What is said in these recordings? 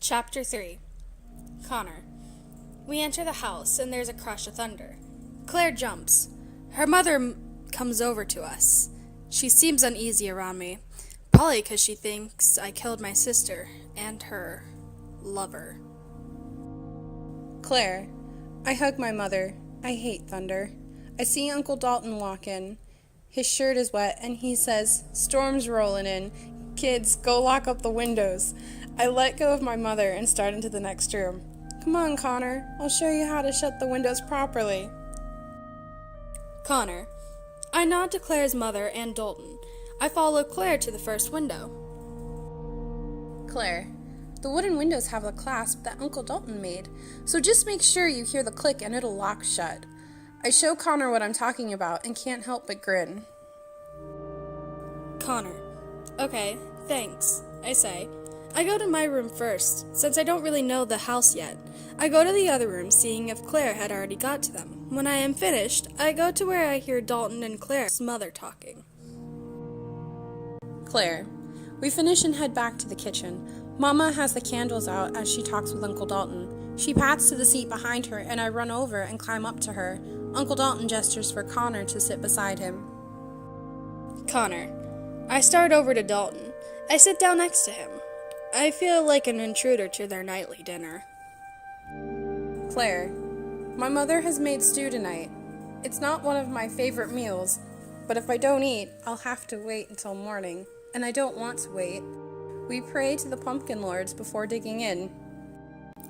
Chapter 3. Connor. We enter the house, and there's a crash of thunder. Claire jumps. Her mother comes over to us. She seems uneasy around me, probably because she thinks I killed my sister and her lover. Claire. I hug my mother. I hate thunder. I see Uncle Dalton walk in. His shirt is wet, and he says, "Storm's rolling in. Kids, go lock up the windows." I let go of my mother and start into the next room. "Come on, Connor. I'll show you how to shut the windows properly." Connor. I nod to Claire's mother and Dalton. I follow Claire to the first window. Claire. The wooden windows have a clasp that Uncle Dalton made, so just make sure you hear the click and it'll lock shut. I show Connor what I'm talking about and can't help but grin. Connor. Okay, thanks, I say. I go to my room first, since I don't really know the house yet. I go to the other room, seeing if Claire had already got to them. When I am finished, I go to where I hear Dalton and Claire's mother talking. Claire. We finish and head back to the kitchen. Mama has the candles out as she talks with Uncle Dalton. She pats to the seat behind her, and I run over and climb up to her. Uncle Dalton gestures for Connor to sit beside him. Connor. I start over to Dalton. I sit down next to him. I feel like an intruder to their nightly dinner. Claire. My mother has made stew tonight. It's not one of my favorite meals, but if I don't eat, I'll have to wait until morning, and I don't want to wait. We pray to the pumpkin lords before digging in.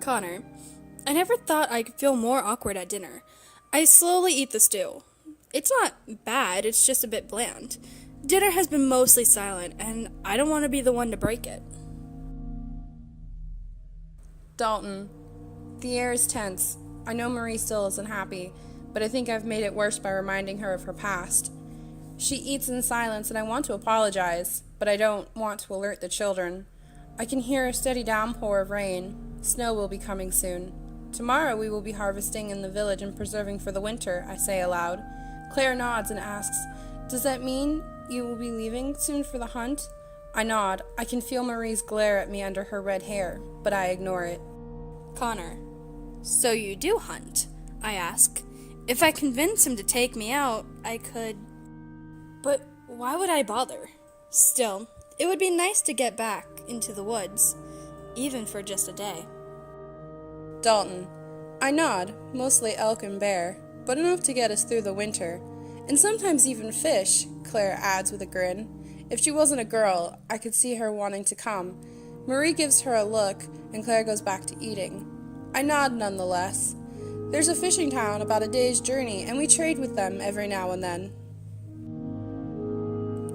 Connor. I never thought I'd feel more awkward at dinner. I slowly eat the stew. It's not bad, it's just a bit bland. Dinner has been mostly silent, and I don't want to be the one to break it. Dalton. The air is tense. I know Marie still isn't happy, but I think I've made it worse by reminding her of her past. She eats in silence, and I want to apologize, but I don't want to alert the children. I can hear a steady downpour of rain. Snow will be coming soon. Tomorrow we will be harvesting in the village and preserving for the winter, I say aloud. Claire nods and asks, "Does that mean you will be leaving soon for the hunt?" I nod. I can feel Marie's glare at me under her red hair, but I ignore it. Connor. So you do hunt? I ask. If I convince him to take me out, I could... But why would I bother? Still, it would be nice to get back into the woods, even for just a day. Dalton. I nod, mostly elk and bear, but enough to get us through the winter. And sometimes even fish, Claire adds with a grin. If she wasn't a girl, I could see her wanting to come. Marie gives her a look, and Claire goes back to eating. I nod nonetheless. There's a fishing town about a day's journey, and we trade with them every now and then.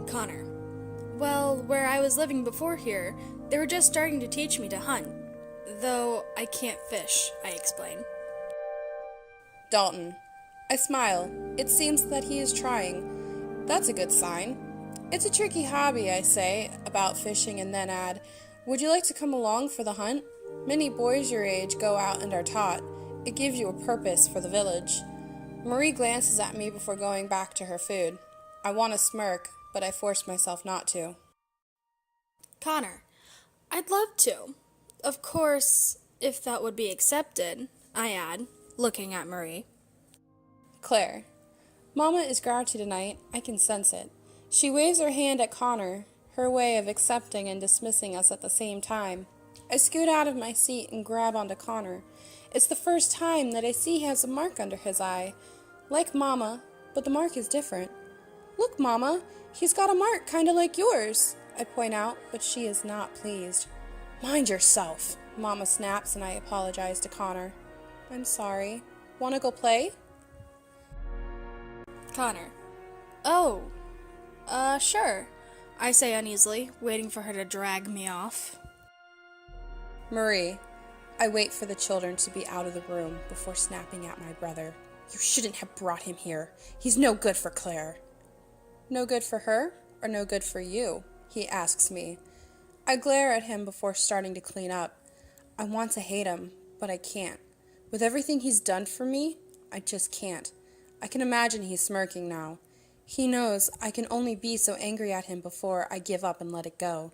Connor. Well, where I was living before here, they were just starting to teach me to hunt. Though I can't fish, I explain. Dalton. I smile. It seems that he is trying. That's a good sign. It's a tricky hobby, I say, about fishing, and then add, "Would you like to come along for the hunt? Many boys your age go out and are taught. It gives you a purpose for the village." Marie glances at me before going back to her food. I want to smirk, but I force myself not to. Connor. I'd love to. Of course, if that would be accepted, I add, looking at Marie. Claire. Mama is grouchy tonight. I can sense it. She waves her hand at Connor, her way of accepting and dismissing us at the same time. I scoot out of my seat and grab onto Connor. It's the first time that I see he has a mark under his eye. Like Mama, but the mark is different. "Look, Mama, he's got a mark kinda like yours," I point out, but she is not pleased. "Mind yourself," Mama snaps, and I apologize to Connor. "I'm sorry. Wanna go play?" Connor. Oh, sure, I say uneasily, waiting for her to drag me off. Marie. I wait for the children to be out of the room before snapping at my brother. "You shouldn't have brought him here. He's no good for Claire." "No good for her, or no good for you?" he asks me. I glare at him before starting to clean up. I want to hate him, but I can't. With everything he's done for me, I just can't. I can imagine he's smirking now. He knows I can only be so angry at him before I give up and let it go.